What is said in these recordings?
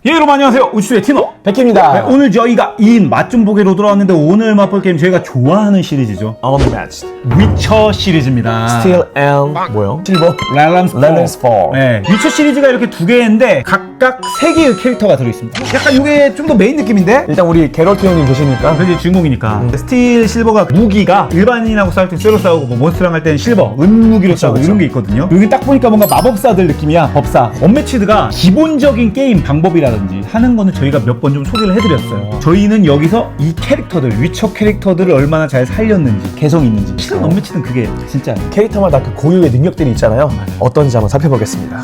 예, 여러분 안녕하세요. 우주의 티노 백희입니다. 네, 오늘 저희가 2인 맛 좀 보기로 돌아왔는데 오늘 맛볼 게임 저희가 좋아하는 시리즈죠. Unmatched. 위쳐 시리즈입니다. Steel and 뭐요? 실버? 랄란스 4. 4. 네, 위쳐 시리즈가 이렇게 두 개인데 각각 3개의 캐릭터가 들어있습니다. 약간 이게 좀 더 메인 느낌인데? 일단 우리 게럴트 형님 계시니까 그게 주인공이니까. 스틸 실버가 무기가 일반인하고 싸울 땐 쇠로 싸우고 뭐 몬스터랑 할 때는 실버, 은무기로 싸우고 그쵸. 이런 게 있거든요. 여기 딱 보니까 뭔가 마법사들 느낌이야. 법사. 언매치드가 기본적인 게임 방법이라든지 하는 거는 저희가 몇 번 좀 소개를 해드렸어요. 저희는 여기서 이 캐릭터들, 위쳐 캐릭터들을 얼마나 잘 살렸는지, 개성 있는지. 실은 언매치드는 그게 진짜 캐릭터마다 그 고유의 능력들이 있잖아요. 어떤지 한번 살펴보겠습니다.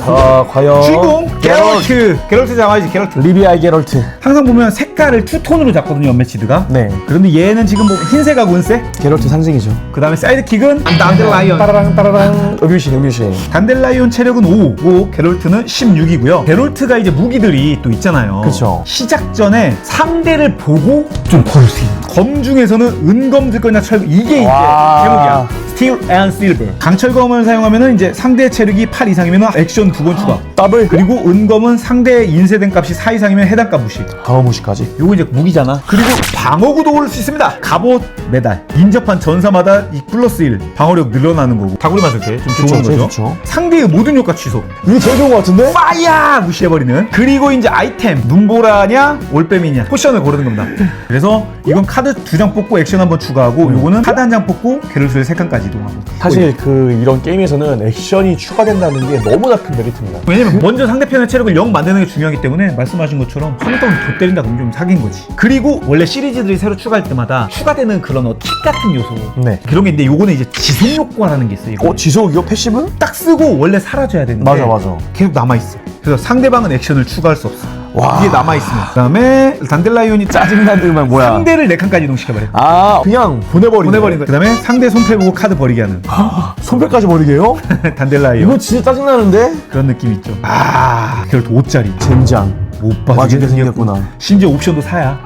과연 주인공 게럴트 잡아야지. 게럴트. 리비아의 게럴트. 항상 보면 색깔을 투톤으로 잡거든요, 언매치드가. 네. 그런데 얘는 지금 뭐 흰색하고 은색. 게럴트 상징이죠. 그 다음에 사이드킥은 단델라이언. 따라랑 음유신. 단델라이온 체력은 5고 게롤트는 16이고요. 게롤트가 이제 무기들이 또 있잖아요. 그쵸. 시작 전에 상대를 보고 좀 고를 수 있는. 검 중에서는 은검 들 거냐 철검, 이게 이제 와. 제목이야. Steel and Silver. 강철검을 사용하면은 이제 상대 체력이 8 이상이면 액션 2번 추가. 더블. 그리고 은검은 상대의 인쇄된 값이 4 이상이면 해당 값 무시. 방어 무시까지. 요거 이제 무기잖아. 그리고 방어구도 오를 수 있습니다. 갑옷 메달. 인접한 전사마다 이 플러스 1 방어력 늘어나는 거고. 다구리 맞을 때 좀 좋은 제일 거죠. 좋죠. 상대의 모든 효과 취소. 이게 제일 좋은 것 같은데? 파이야! 무시해버리는. 그리고 이제 아이템. 눈보라냐 올빼미냐 포션을 고르는 겁니다. 그래서 이건 카드 2장 뽑고 액션 한번 추가하고 요거는 카드 1장 뽑고 게롤트를 3칸까지 이동하고. 사실 이런 게임에서는 액션이 추가된다는 게 너무나 큰 메리트입니다. 왜냐면 먼저 상대편의 체력을 0 만드는 게 중요하기 때문에 말씀하신 것처럼 한번 더 때린다 그러면 좀 사기인 거지. 그리고 원래 시리즈들이 새로 추가할 때마다 추가되는 그런 킥 같은 요소 네. 그런 게 있는데 요거는 이제 지속 효과라는 게 있어요. 이거. 지속이요? 패시브? 딱 쓰고 원래 사라져야 되는데 맞아. 계속 남아있어. 그래서 상대방은 액션을 추가할 수 없어. 와. 이게 남아있으면. 그 다음에 단델라이온이 짜증나들만 뭐야. 상대를 4칸까지 이동시켜버려. 그냥 보내버린 거야. 그 다음에 상대 손패 보고 카드 버리게 하는 손패까지 버리게요? 단델라이온. 이거 진짜 짜증나는데? 그런 느낌 있죠. 게롤트 5짜리. 젠장. 못 봐. 맞게 생겼구나. 심지어 옵션도 사야.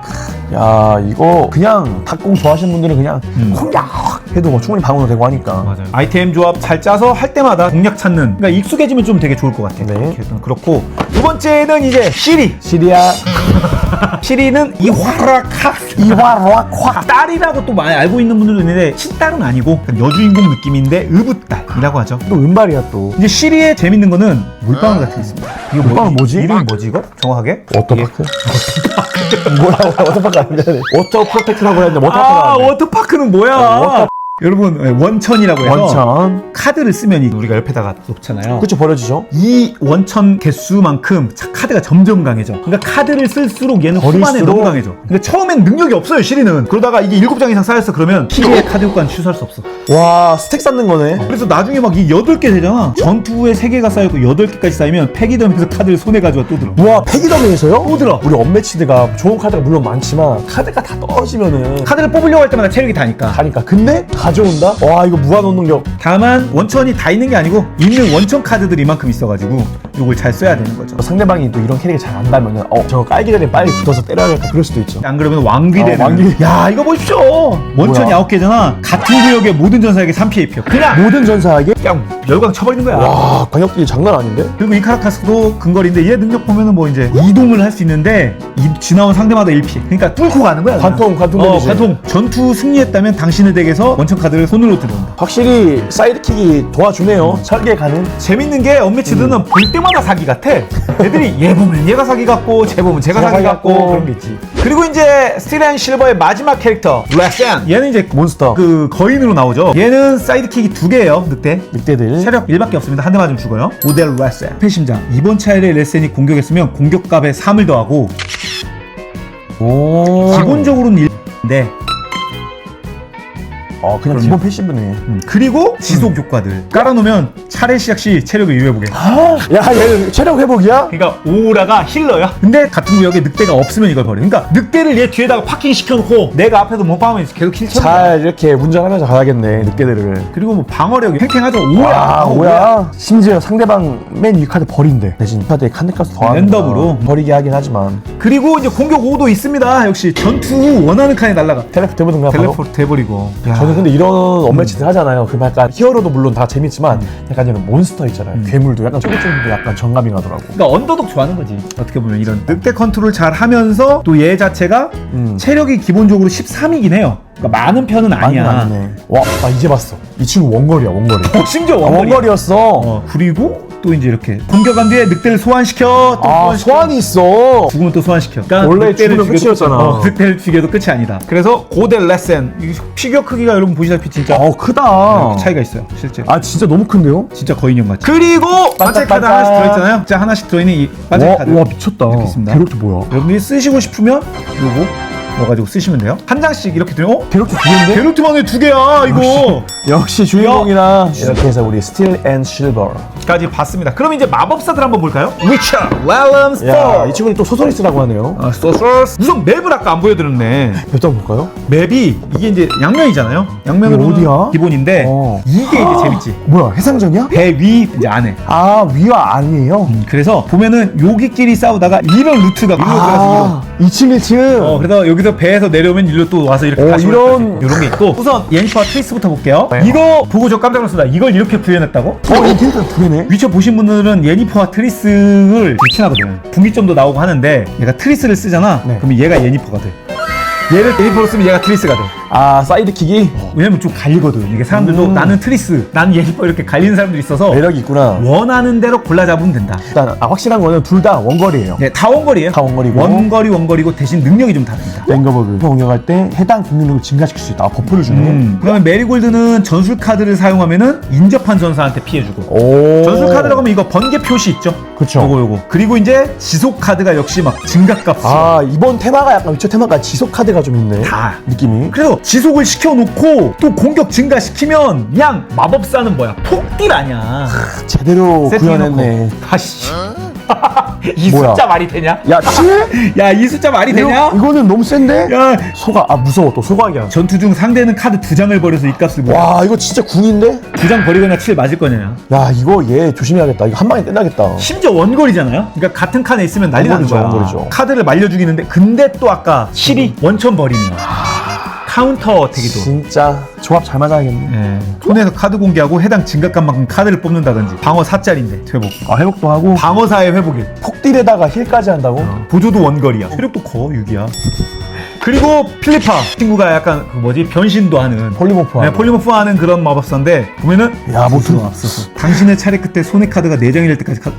야, 이거 그냥 탁공 좋아하시는 분들은 그냥 콩약 해도 뭐 충분히 방어도 되고 하니까. 맞아요. 아이템 조합 잘 짜서 할 때마다 공략 찾는. 그러니까 익숙해지면 좀 되게 좋을 것 같아. 네. 그렇고 두 번째는 이제 시리. 시리아 시리는 이화락확 딸이라고 또 많이 알고 있는 분들도 있는데 친딸은 아니고 여주인공 느낌인데 의붓딸이라고 하죠. 또 은발이야 또. 이제 시리의 재밌는 거는 물방울 같은 게 있습니다. 이거 물방울 뭐지? 이름이 뭐지 이거? 정확하게? 워터파크? 뭐라고? 워터파크 아니잖아. 워터 프로텍트라고 했는데 워터파크가 아니네. 워터파크는 뭐야? 여러분 원천이라고 해서 원천. 카드를 쓰면 우리가 옆에다가 놓잖아요. 그쵸, 버려지죠? 이 원천 개수만큼 카드가 점점 강해져. 그러니까 카드를 쓸수록 얘는 후반에 버릴수록? 너무 강해져. 근데 처음엔 능력이 없어요, 시리는. 그러다가 이게 7장 이상 쌓였어 그러면 시리의 카드 효과는 취소할 수 없어. 와, 스택 쌓는 거네. 그래서 나중에 막 이 8개 되잖아. 전투에 3개가 쌓이고 8개까지 쌓이면 폐기덤에서 카드를 손에 가져와 또 들어. 우와, 폐기덤에서요? 또 들어. 우리 언매치드가 좋은 카드가 물론 많지만 카드가 다 떨어지면은 카드를 뽑으려고 할 때마다 체력이 다니까. 가니까. 근데 가져온다? 와, 이거 무한원 능력. 다만 원천이 다 있는 게 아니고 있는 원천 카드들이 이만큼 있어가지고 이걸 잘 써야 되는 거죠. 상대방이 또 이런 캐릭이 잘 안다면은 저거 깔기 전에 빨리 붙어서 때려야겠다 그럴 수도 있죠. 안 그러면 왕귀 되는. 왕귀. 야, 이거 보십시오. 원천이 뭐야? 9개잖아. 같은 구역의 모든 전사에게 3피해 입혀. 그냥 모든 전사에게? 그냥 열광 쳐버리는 거야. 와, 광역딜 장난 아닌데? 그리고 이 카라카스도 근거리인데 얘 능력 보면은 뭐 이제 이동을 할 수 있는데 지나온 상대마다 1피해. 그러니까 뚫고 가는 거야. 관통 데미지. 관통. 전투 승리했다면 당신의 덱에서 원천 카드를 손으로 들어온다. 확실히 사이드킥이 도와주네요. 설계 가능. 재밌는 게 언매치드는 볼 때마다 사기 같아. 애들이 얘 보면 얘가 사기 같고 쟤 보면 쟤가 사기 같고 그런 게 있지. 그리고 이제 스틸 앤 실버의 마지막 캐릭터 레센. 얘는 이제 몬스터. 그 거인으로 나오죠. 얘는 사이드킥이 2개예요. 늑대들. 체력 1밖에 없습니다. 한 대 맞으면 죽어요. 모델 레센. 패심장. 이번 차례 레센이 공격했으면 공격값에 3을 더하고 오. 기본적으로는 1인데 그냥 그럼요. 기본 패시브네. 그리고 지속 효과들 깔아놓으면 차례 시작 시 체력을 유예보게. 야, 얘 체력 회복이야? 그러니까 오라가 힐러야. 근데 같은 구역에 늑대가 없으면 이걸 버려. 그러니까 늑대를 얘 뒤에다가 파킹 시켜놓고 내가 앞에서 못 박으면 계속 힐 쳐는 거야. 잘 이렇게 운전하면서 가야겠네, 늑대들을. 그리고 뭐 방어력이 팽팽하죠. 와, 오야. 뭐야? 심지어 상대방 맨 위 카드 버린대. 대신 카드에 칸드가스 더하는 랜덤으로. 버리게 하긴 하지만 그리고 이제 공격 5도 있습니다. 역시 전투 후 원하는 칸에 날라가. 텔레포트 해보든가 바로. 텔레포트 해버리고. 야. 저는 저는 근데 이런 언매치들 하잖아요. 그 약간 히어로도 물론 다 재밌지만 약간 이런 몬스터 있잖아요. 괴물도 약간 쫄깃쫄깃도 약간 정감이 가더라고. 그러니까 언더독 좋아하는 거지. 어떻게 보면 이런 늑대 컨트롤 잘 하면서 또 얘 자체가 체력이 기본적으로 13이긴 해요. 그러니까 많은 편은 아니야. 아니네. 와, 나 이제 봤어. 이 친구 원거리야, 원거리. 심지어 아, 원거리야. 원거리였어. 그리고 또 이제 이렇게 공격한 뒤에 늑대를 소환시켜. 또 아, 소환시켜. 소환이 있어. 죽으면 또 소환시켜. 그러니까 원래 늑대를 죽으면 죽여도 끝이었잖아. 늑대를 죽여도 끝이 아니다. 그래서 고델 레센 이 피규어 크기가 여러분 보시다시피 진짜 크다. 차이가 있어요. 실제. 아, 진짜 너무 큰데요? 진짜 거인형 같이. 그리고 반짝 카드 반짝반짝. 하나씩 들어있잖아요. 진짜 하나씩 들어있는 이 반짝 카드. 와, 미쳤다. 이렇게 있습니다. 게롤트 뭐야? 여러분들이 쓰시고 싶으면 요거 넣어가지고 쓰시면 돼요. 한 장씩 이렇게 들면 게롤트 두 개인데? 게롤트만 왜 두 개야 이거. 역시 주인공이라. 이렇게 해서 우리 스틸 앤 실버. 까지 봤습니다. 그럼 이제 마법사들 한번 볼까요? 위쳐, 렐럼, 야, 스토어. 이 친구는 또 소설이스라고 하네요. 소서스. 우선 맵을 아까 안 보여드렸네. 몇 장 볼까요? 맵이 이게 이제 양면이잖아요. 양면으로 이게 어디야? 기본인데 이게 이제 재밌지. 뭐야, 해상전이야? 배 위 이제 안에. 아, 위와 아니에요? 그래서 보면은 여기끼리 싸우다가 이런 루트가 일로 들어가서 2층 1층. 그래서 여기서 배에서 내려오면 일로 또 와서 이렇게 다시 이런 이런 게 있고 우선 예니퍼와 트리스부터 볼게요. 네. 이거 보고 저 깜짝 놀랐습니다. 이걸 이렇게 구현했다고? 이 캐릭터 두 개네. 위쳐 보신 분들은 예니퍼와 트리스를 친하거든. 분기점도 나오고 하는데 얘가 트리스를 쓰잖아. 네. 그러면 얘가 예니퍼가 돼. 얘를 예니퍼로 쓰면 얘가 트리스가 돼. 아, 사이드킥이 왜냐면 좀 갈리거든. 이게 사람들도 나는 트리스, 나는 예니퍼 이렇게 갈리는 사람들이 있어서 매력이 있구나. 원하는 대로 골라 잡으면 된다. 일단 확실한 거는 둘 다 원거리예요. 네, 다 원거리예요. 다 원거리고. 원거리고 대신 능력이 좀 다릅니다. 랭거버그 공격할 때 해당 공격력을 증가시킬 수 있다. 버프를 주네. 그러면 메리골드는 전술 카드를 사용하면은 인접한 전사한테 피해주고 오. 전술 카드라고 하면 이거 번개 표시 있죠? 그쵸. 요거 그리고 이제 지속 카드가 역시 막 증가값이 아, 이번 테마가 약간 위쳐 테마가 지속 카드가 좀 있네. 다. 느낌이. 그래서 지속을 시켜놓고 또 공격 증가시키면 그냥 마법사는 뭐야 폭딜 아니야. 제대로 세팅해놓고. 구현했네. 다시 이 뭐야? 숫자 말이 되냐? 야, 7? 야 이 숫자 말이 되냐? 이거는 너무 센데? 야 소각, 무서워. 또 소각이야. 전투 중 상대는 카드 2장을 버려서 이 값을 뭐 와, 이거 진짜 궁인데? 2장 버리거나 7 맞을 거냐. 야, 이거 얘 조심해야겠다. 이거 한 방에 끝나겠다. 심지어 원거리잖아요. 그러니까 같은 칸에 있으면 난리 나는 원거리죠, 거야. 원거리죠. 카드를 말려 죽이는데 근데 또 아까 7이 원천 버리면 카운터 어택이도. 진짜 조합 잘 맞아야겠네. 예. 손에서 카드 공개하고 해당 증가값만큼 카드를 뽑는다든지 방어 4짜리인데 회복. 아, 회복도 하고 방어사의 회복이. 폭딜에다가 힐까지 한다고? 보조도 원거리야. 체력도 커 6이야. 그리고 필리파 친구가 약간 그 뭐지 변신도 하는 폴리모프 네, 하고. 폴리모프 하는 그런 마법사인데 보면은 야, 뭐 스스로 앞서서 당신의 차례 끝에 손의 카드가 4장이 될 때까지 카드.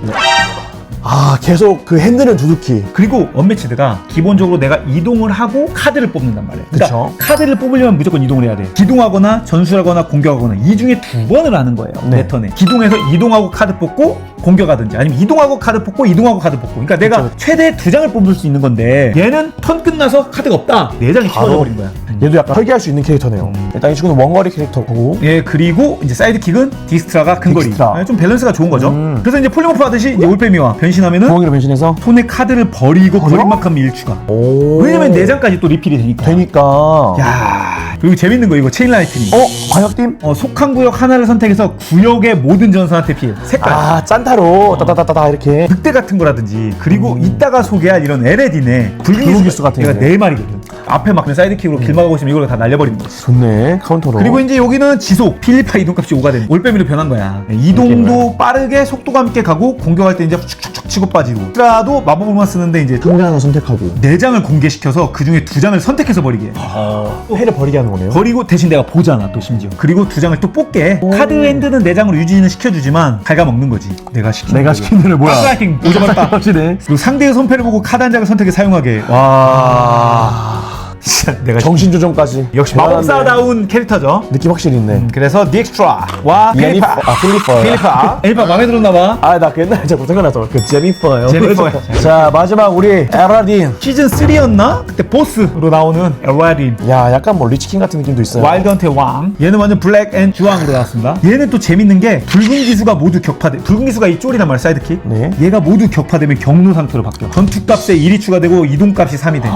아, 계속 그 핸들은 두둑히. 그리고 언매치드가 기본적으로 내가 이동을 하고 카드를 뽑는단 말이야. 그러니까 그쵸. 카드를 뽑으려면 무조건 이동을 해야 돼. 기동하거나 전술하거나 공격하거나 이 중에 2번을 하는 거예요. 네. 내 턴에. 기동해서 이동하고 카드 뽑고 공격하든지 아니면 이동하고 카드 뽑고 이동하고 카드 뽑고. 그러니까 내가 그쵸. 최대 2장을 뽑을 수 있는 건데 얘는 턴 끝나서 카드가 없다. 4장이 바로. 치워져 버린 거야. 얘도 약간 설계할 수 있는 캐릭터네요. 일단 이 친구는 원거리 캐릭터고. 예, 그리고 이제 사이드킥은 디스트라가 큰 거리. 디스트라. 예, 좀 밸런스가 좋은 거죠. 그래서 이제 폴리모프 하듯이 이제 올빼미와 변신하면은 부엉이로 변신해서. 손에 카드를 버리고 버려? 버린 만큼 일추가. 오. 왜냐면 4장까지 또 리필이 되니까. 되니까. 야, 그리고 재밌는 거 이거 체인라이트닝. 광역팀? 속한 구역 하나를 선택해서 구역의 모든 전선한테 피해. 색깔. 아, 짠타로 따다다다다 이렇게. 늑대 같은 거라든지 그리고 이따가 소개할 이런 에레딘의 붉은기수 같은 얘가 애네. 4마리거든. 앞에 막 그냥 사이드킥으로 길 막아고 있으면 이걸 다 날려버리는 거지. 좋네, 카운터로. 그리고 이제 여기는 지속 필리파 이동값이 5가 되는 올빼미로 변한 거야. 이동도 빠르게 속도감 있게 가고 공격할 때 이제 축축축 치고 빠지고. 트라도 마법을만 쓰는데 이제 상대 하나 선택하고. 4장을 공개시켜서 그 중에 2장을 선택해서 버리게 해. 또 해를 버리게 하는 거네요. 버리고 대신 내가 보잖아 또 심지어. 그리고 2장을 또 뽑게 해. 카드 핸드는 4장으로 유지는 시켜주지만 갉아먹는 거지. 내가 시키는 내가 시킨 대로 뭐야. 가스라이팅 오자마자 확실해. 그리고 상대의 손패를 보고 카드 한 장을 선택해 사용하게. 와 진짜 내가 정신 조정까지. 역시 대단한데. 마법사다운 캐릭터죠. 느낌 확실히 있네. 그래서 디엑스트라와 필리파. 필리퍼. 필리파 마음에 들었나봐. 아, 나 그 옛날에 자꾸 생각나서 그 제니퍼예요. 제니퍼. 자, 마지막 우리 에라딘. 시즌 3였나? 그때 보스로 나오는 엘라딘. 야, 약간 뭐 리치킹 같은 느낌도 있어요. 와일드 헌트의 왕. 얘는 완전 블랙 앤 주황으로 나왔습니다. 얘는 또 재밌는 게 붉은 기수가 모두 격파돼. 붉은 기수가 이 쫄이란 말이야, 사이드킥. 네. 얘가 모두 격파되면 경로 상태로 바뀌어. 전투값에 1이 추가되고 이동값이 3이 돼.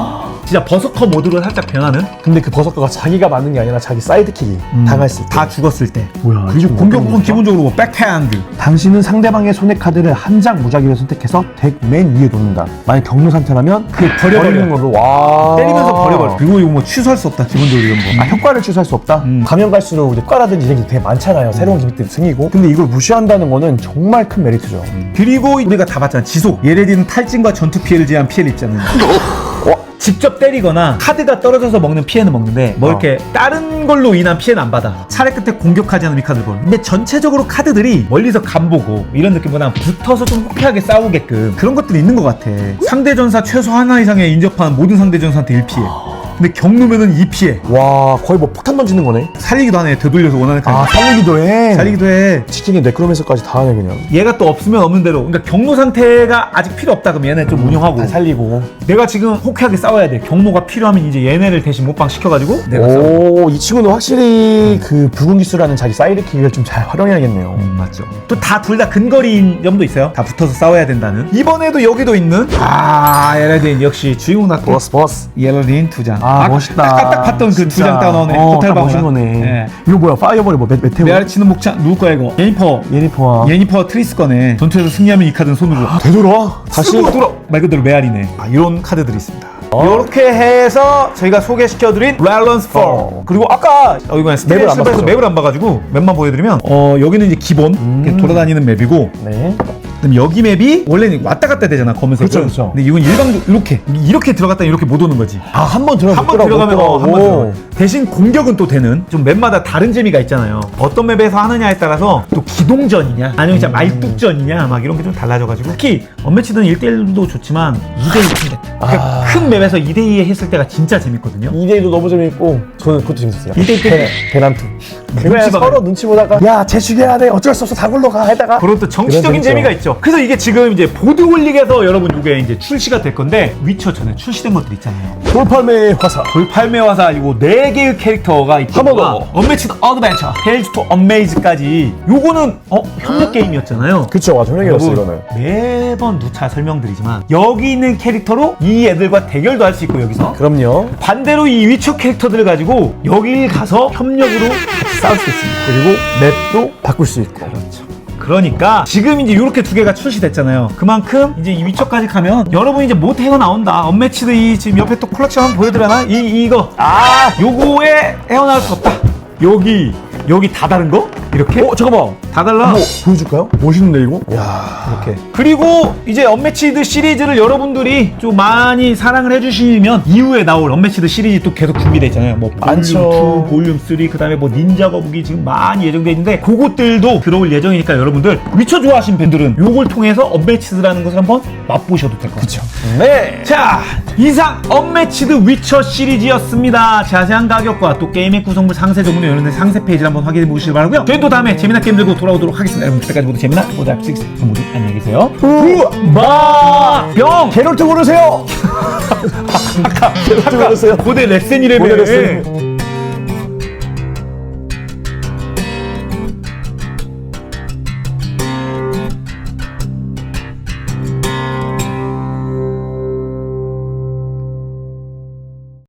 진짜 버서커 모드로 살짝 변하는. 근데 그 버서커가 자기가 맞는 게 아니라 자기 사이드킥이 당했을 때. 다 죽었을 때. 뭐야, 그리고 지금 공격은 어떤 기본적으로 뭐 백핸드. 당신은 상대방의 손의 카드를 한 장 무작위로 선택해서 덱 맨 위에 놓는다. 만약 경로 상태라면 그 버리는 걸로 와 때리면서 버려버려. 그리고 이거 뭐 취소할 수 없다. 기본적으로 이런 거. 아, 효과를 취소할 수 없다? 가면 갈수록 이제 효과라든지 이런 게 되게 많잖아요. 새로운 기믹들이 생기고. 근데 이걸 무시한다는 거는 정말 큰 메리트죠. 그리고 우리가 다 봤잖아. 지속. 예를 들면 탈진과 전투 피해를 제한 피해를 입잖아요. 직접 때리거나 카드가 떨어져서 먹는 피해는 먹는데 뭐 이렇게 다른 걸로 인한 피해는 안 받아. 차례 끝에 공격하지 않으면 이 카드를 걸. 근데 전체적으로 카드들이 멀리서 간보고 이런 느낌보다 붙어서 좀 호쾌하게 싸우게끔 그런 것들이 있는 것 같아. 상대 전사 최소 하나 이상의 인접한 모든 상대 전사한테 1피해. 근데 경루면은 2피해. 와, 거의 뭐 폭탄 던지는 거네. 살리기도 하네. 되돌려서 원하는 카드. 아, 살리기도 해. 살리기도 해. 치킨에 네크로맨서까지 다 하네, 그냥. 얘가 또 없으면 없는 대로. 그러니까 경로 상태가 아직 필요 없다 그러면 얘네 좀 운영하고. 다 살리고. 내가 지금 호쾌하게 싸워야 돼. 경로가 필요하면 이제 얘네를 대신 못방 시켜가지고 내가 싸워. 오, 이 친구는 확실히 그 붉은 기수라는 자기 사이드킥을 좀 잘 활용해야겠네요. 맞죠. 또 다 둘 다 근거리인 점도 있어요. 다 붙어서 싸워야 된다는. 이번에도 여기도 있는 예라딘 역시 주인공 나고 버스. 예라딘 2장. 아, 멋있다. 딱 봤던 그 2장 딱 나오네. 딱 멋진 거네. 네. 이거 뭐야? 파이어볼이 뭐 메테오? 메아리치는 목창 누구 거야 이거? 예니퍼와 예니퍼 트리스 거네. 전투에서 승리하면 이 카드는 손으로 되돌아. 다시 쓰고 돌아. 말 그대로 메아리네. 이런 카드들이 있습니다. 이렇게 해서 저희가 소개시켜드린 밸런스 4. 그리고 아까 이번에 맵을 안 실버에서 봤죠? 맵을 안 봐가지고 맵만 보여드리면 여기는 이제 기본 이렇게 돌아다니는 맵이고, 네. 그럼 여기 맵이 원래는 왔다 갔다 되잖아 검은색은. 그렇죠. 근데 이건 일방적으로 이렇게 들어갔다 이렇게 못 오는 거지. 아, 한 번 들어가면 한 번 들어가. 대신 공격은 또 되는, 좀 맵마다 다른 재미가 있잖아요. 어떤 맵에서 하느냐에 따라서 또 기동전이냐 아니면 진짜 말뚝전이냐 막 이런 게 좀 달라져가지고, 특히 언매치든 1대1도 좋지만 2대2 그러니까 큰 맵에서 2대2 했을 때가 진짜 재밌거든요. 2대1도 너무 재밌고 저는 그것도 재밌었어요. 2대1 때 대난투. 눈치 그냥 봐가지고. 서로 눈치 보다가 야, 쟤 죽여야 돼. 어쩔 수 없어. 다 굴러가. 하다가 그런 또 정치적인 그런 재미가 재밌죠. 있죠. 그래서 이게 지금 이제 보드홀릭에서 여러분 이게 이제 출시가 될 건데, 위쳐 전에 출시된 것들 있잖아요. 돌팔매 화사. 돌팔매 화사 이거 4개의 캐릭터가 있고, 한번 더. 언매치드 어드벤처, 헬즈 투 언메이즈까지. 요거는 협력 게임이었잖아요. 그쵸, 맞아. 형이었어 이거는. 매번 누차 설명드리지만 여기 있는 캐릭터로 이 애들과 대결도 할 수 있고, 여기서 그럼요. 반대로 이 위쳐 캐릭터들을 가지고 여길 가서 협력으로 같이 싸울 수 있습니다. 그리고 맵도 바꿀 수 있고. 그렇죠. 그러니까 지금 이제 이렇게 2개가 출시됐잖아요. 그만큼 이제 이 위쳐까지 가면 여러분 이제 못 헤어나온다. 언매치드 이 지금 옆에 또 콜렉션 한번 보여드려나? 이거 요거에 헤어나올 수 없다. 여기 다 다른 거? 이렇게? 잠깐만. 다 달라. 한번 보여줄까요? 멋있는데 이거? 야, 이렇게. 그리고 이제 언매치드 시리즈를 여러분들이 좀 많이 사랑을 해주시면 이후에 나올 언매치드 시리즈 또 계속 준비되어 있잖아요. 뭐 많죠. 볼륨 2, 볼륨 3, 그 다음에 뭐 닌자 거북이 지금 많이 예정되어 있는데 그것들도 들어올 예정이니까 여러분들 위쳐 좋아하시는 팬들은 요걸 통해서 언매치드라는 것을 한번 맛보셔도 될 것 같아요. 네. 자, 이상 언매치드 위쳐 시리즈였습니다. 자세한 가격과 또 게임의 구성물 상세 정보는 여러분들 상세 페이지를 한번 확인해 보시기 바라고요. 저희는 또 다음에 재미난 게임 들고 돌아오도록 하겠습니다. 여러분 그때까지 모두 재미난 오답 6 모두 안녕히 계세요. 영 게롤트 고르세요. 아까 고르세요. 고대 레슨이라며. 고대 레슨.